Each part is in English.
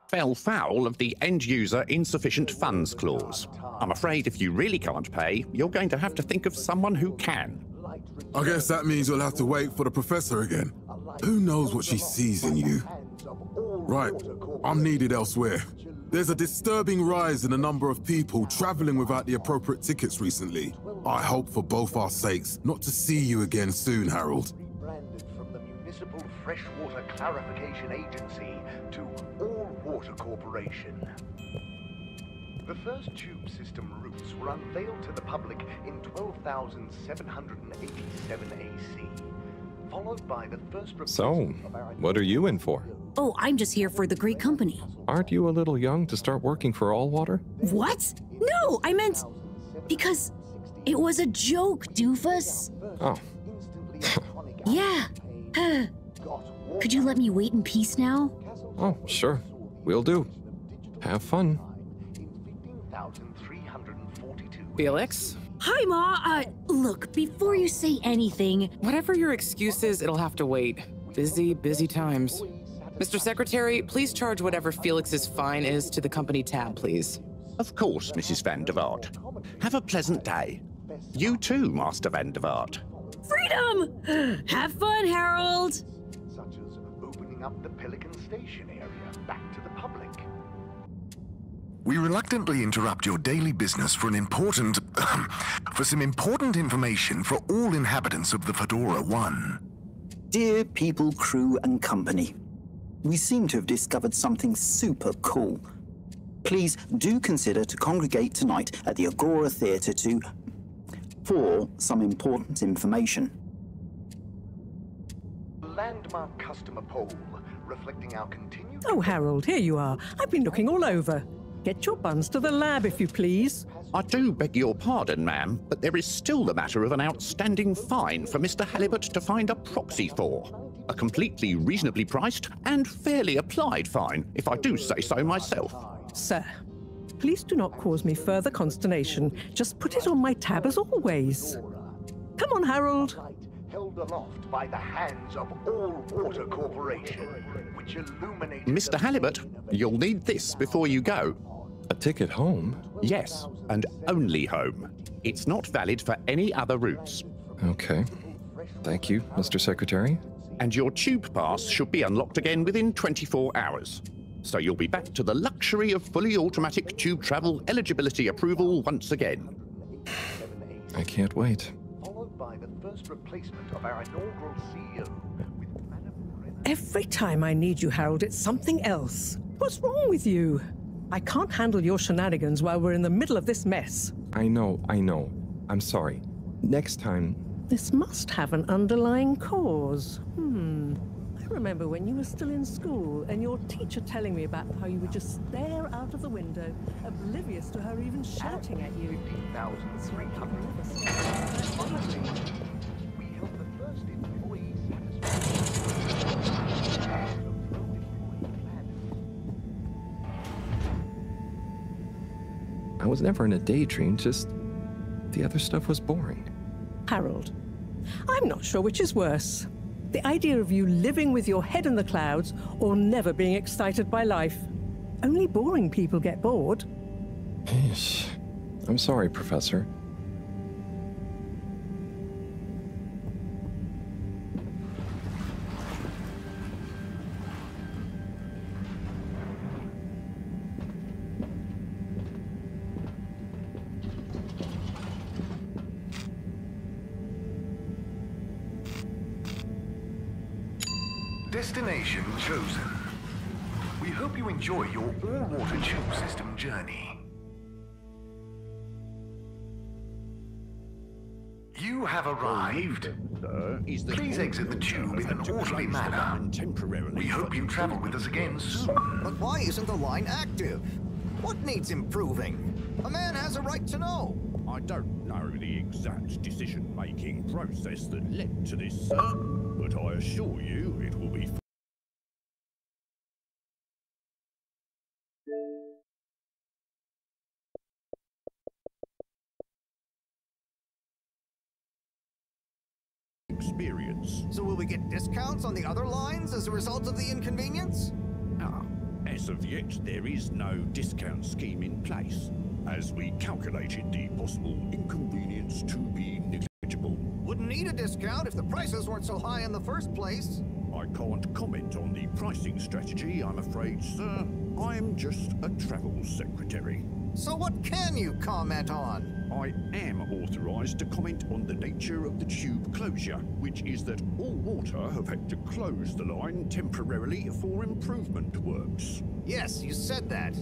Fell foul of the end-user insufficient funds clause. I'm afraid if you really can't pay, you're going to have to think of someone who can. I guess that means you'll have to wait for the professor again. Who knows what she sees in you? Right, I'm needed elsewhere. There's a disturbing rise in the number of people traveling without the appropriate tickets recently. I hope for both our sakes not to see you again soon, Harold. Branded from the Municipal Freshwater Clarification Agency to All Water Corporation. The first tube system routes were unveiled to the public in 12,787 AC, followed by the first So, what are you in for? Oh, I'm just here for the great company. Aren't you a little young to start working for All Water? What? No, I meant... because it was a joke, doofus. Oh. Yeah. Could you let me wait in peace now? Oh, sure. Will do. Have fun. Felix? Hi, Ma. Look, before you say anything... Whatever your excuse is, it'll have to wait. Busy times. Mr. Secretary, please charge whatever Felix's fine is to the company tab, please. Of course, Mrs. Van der Vaart. Have a pleasant day. You too, Master Van der Vaart. Freedom! Have fun, Harold! Such as opening up the Pelican Station area back to the public. We reluctantly interrupt your daily business for some important information for all inhabitants of the Fedora 1. Dear people, crew, and company, we seem to have discovered something super cool. Please do consider to congregate tonight at the Agora Theatre for some important information. Landmark customer poll reflecting our continued... Oh, Harold, here you are. I've been looking all over. Get your buns to the lab, if you please. I do beg your pardon, ma'am, but there is still the matter of an outstanding fine for Mr. Halibut to find a proxy for. A completely reasonably priced and fairly applied fine, if I do say so myself. Sir, please do not cause me further consternation. Just put it on my tab as always. Come on, Harold. Held aloft by the hands of All Water Corporation, which illuminated... Mr. Halibut, you'll need this before you go. A ticket home? Yes, and only home. It's not valid for any other routes. Okay. Thank you, Mr. Secretary. And your tube pass should be unlocked again within 24 hours. So you'll be back to the luxury of fully automatic tube travel eligibility approval once again. I can't wait. Followed by the first replacement of our inaugural CEO. Every time I need you, Harold, it's something else. What's wrong with you? I can't handle your shenanigans while we're in the middle of this mess. I know. I'm sorry. Next time... This must have an underlying cause. I remember when you were still in school and your teacher telling me about how you would just stare out of the window, oblivious to her even shouting at you. 15,300. Honestly, we held the first employee satisfaction. I was never in a daydream, just... the other stuff was boring. Harold, I'm not sure which is worse. The idea of you living with your head in the clouds or never being excited by life. Only boring people get bored. Eesh. I'm sorry, Professor. Destination chosen. We hope you enjoy your all-water tube system journey. You have arrived. Please exit the tube in an orderly manner. We hope you travel with us again soon. But why isn't the line active? What needs improving? A man has a right to know. I don't know the exact decision-making process that led to this, sir, but I assure you it will be experience. So will we get discounts on the other lines as a result of the inconvenience? As of yet, there is no discount scheme in place, as we calculated the possible inconvenience to be negligible. Wouldn't need a discount if the prices weren't so high in the first place. I can't comment on the pricing strategy, I'm afraid, sir. I'm just a travel secretary. So what can you comment on? I am authorized to comment on the nature of the tube closure, which is that all water have had to close the line temporarily for improvement works. Yes, you said that.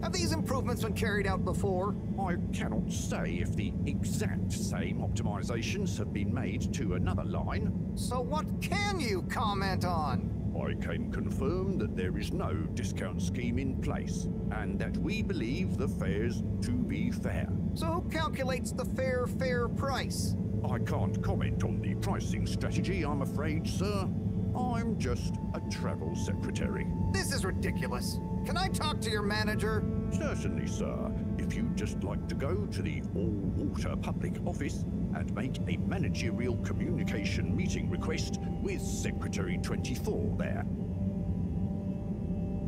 Have these improvements been carried out before? I cannot say if the exact same optimizations have been made to another line. So what can you comment on? I can confirm that there is no discount scheme in place, and that we believe the fares to be fair. So who calculates the fair price? I can't comment on the pricing strategy, I'm afraid, sir. I'm just a travel secretary. This is ridiculous. Can I talk to your manager? Certainly, sir. If you'd just like to go to the all-water public office and make a managerial communication meeting request with Secretary 24 there.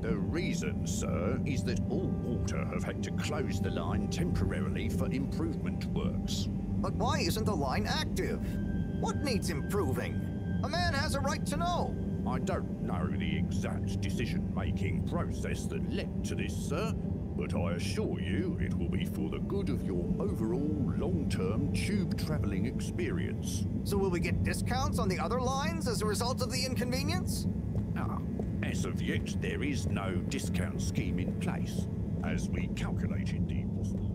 The reason, sir, is that all water have had to close the line temporarily for improvement works. But why isn't the line active? What needs improving? A man has a right to know. I don't know the exact decision-making process that led to this, sir, but I assure you it will be for the good of your overall long-term tube traveling experience. So will we get discounts on the other lines as a result of the inconvenience? As of yet, there is no discount scheme in place, as we calculated the possible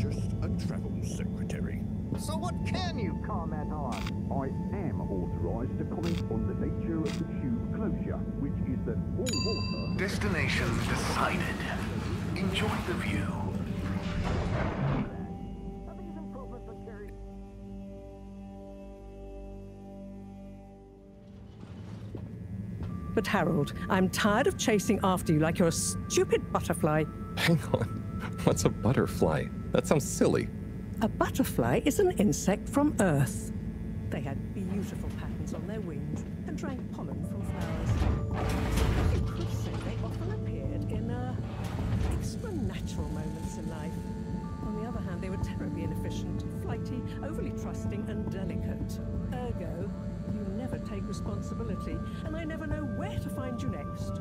just a travel secretary. So what can you comment on? I am authorized to comment on the nature of the tube closure, which is that all water... Destination decided. Enjoy the view. But Harold, I'm tired of chasing after you like you're a stupid butterfly. Hang on. What's a butterfly? That sounds silly. A butterfly is an insect from Earth. They had beautiful patterns on their wings and drank pollen from flowers. You could say they often appeared in extra natural moments in life. On the other hand, they were terribly inefficient, flighty, overly trusting, and delicate. Ergo, you never take responsibility, and I never know where to find you next.